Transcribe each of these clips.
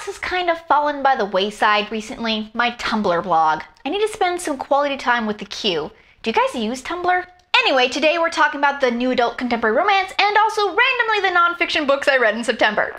else has kind of fallen by the wayside recently? My Tumblr blog. I need to spend some quality time with the Q. Do you guys use Tumblr? Anyway, today we're talking about the new adult contemporary romance and also randomly the nonfiction books I read in September.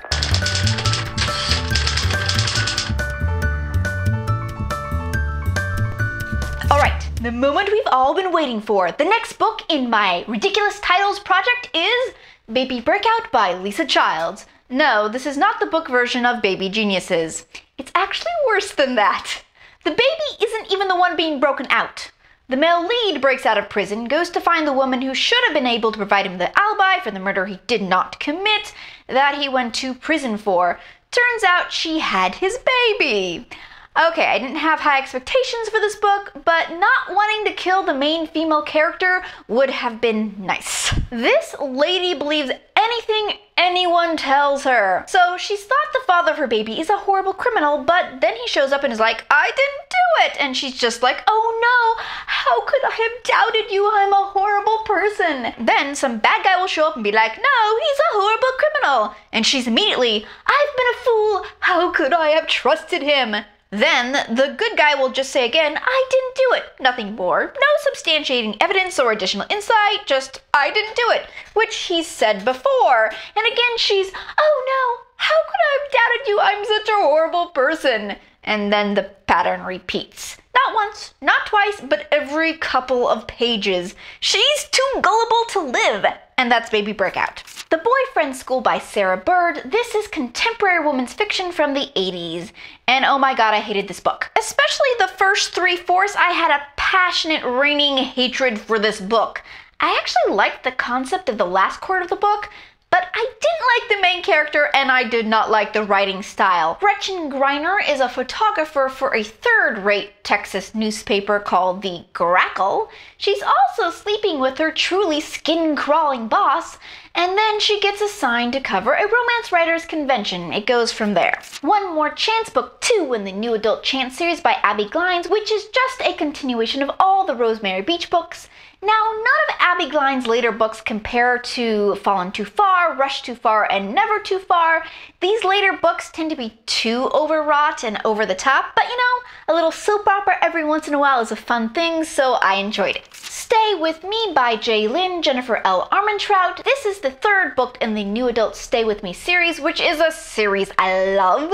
Alright, the moment we've all been waiting for. The next book in my ridiculous titles project is Baby Breakout by Lisa Childs. No, this is not the book version of Baby Geniuses. It's actually worse than that. The baby isn't even the one being broken out. The male lead breaks out of prison, goes to find the woman who should have been able to provide him the alibi for the murder he did not commit, that he went to prison for. Turns out she had his baby. Okay, I didn't have high expectations for this book, but not wanting to kill the main female character would have been nice. This lady believes anything anyone tells her. So she's thought the father of her baby is a horrible criminal, but then he shows up and is like, I didn't do it! And she's just like, oh no, how could I have doubted you? I'm a horrible person. Then some bad guy will show up and be like, no, he's a horrible criminal. And she's immediately, I've been a fool, how could I have trusted him? Then the good guy will just say again, I didn't do it. Nothing more. No substantiating evidence or additional insight, just, I didn't do it. Which he's said before. And again she's, oh no, how could I have doubted you? I'm such a horrible person. And then the pattern repeats. Not once, not twice, but every couple of pages. She's too gullible to live. And that's Baby Breakout. The Boyfriend School by Sarah Bird. This is contemporary women's fiction from the 80s. And oh my god, I hated this book. Especially the first 3/4, I had a passionate, raining hatred for this book. I actually liked the concept of the last quarter of the book, but I didn't like the main character and I did not like the writing style. Gretchen Greiner is a photographer for a third-rate Texas newspaper called The Grackle. She's also sleeping with her truly skin-crawling boss, and then she gets assigned to cover a romance writers convention. It goes from there. One More Chance Book 2 in the new adult Chance series by Abby Glines, which is just a continuation of all the Rosemary Beach books. Now, none of Abby Glines' later books compare to Fallen Too Far, Rushed Too Far, and Never Too Far. These later books tend to be too overwrought and over the top, but you know, a little soap opera every once in a while is a fun thing, so I enjoyed it. Stay With Me by J. Lynn, Jennifer L. Armentrout. This is the third book in the new adult Stay With Me series, which is a series I love.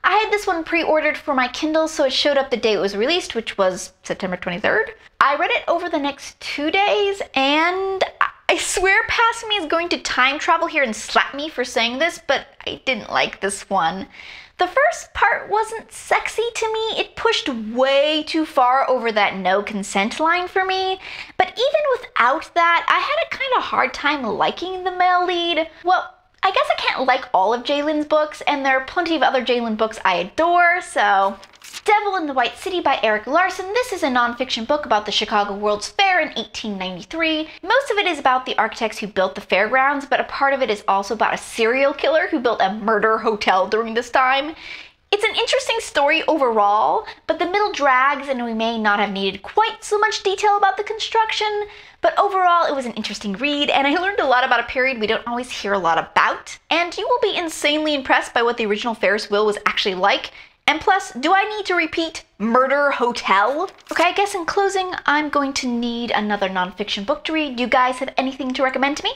I had this one pre-ordered for my Kindle, so it showed up the day it was released, which was September 23rd. I read it over the next 2 days, and I swear Past Me is going to time travel here and slap me for saying this, but I didn't like this one. The first part wasn't sexy to me. It pushed way too far over that no consent line for me. But even without that, I had a kind of hard time liking the male lead. Well, I guess I can't like all of J. Lynn's books, and there are plenty of other J. Lynn books I adore, so... Devil in the White City by Eric Larson. This is a nonfiction book about the Chicago World's Fair in 1893. Most of it is about the architects who built the fairgrounds, but a part of it is also about a serial killer who built a murder hotel during this time. It's an interesting story overall, but the middle drags and we may not have needed quite so much detail about the construction, but overall it was an interesting read and I learned a lot about a period we don't always hear a lot about. And you will be insanely impressed by what the original Ferris wheel was actually like. And plus, do I need to repeat Murder Hotel? Okay, I guess in closing, I'm going to need another nonfiction book to read. Do you guys have anything to recommend to me?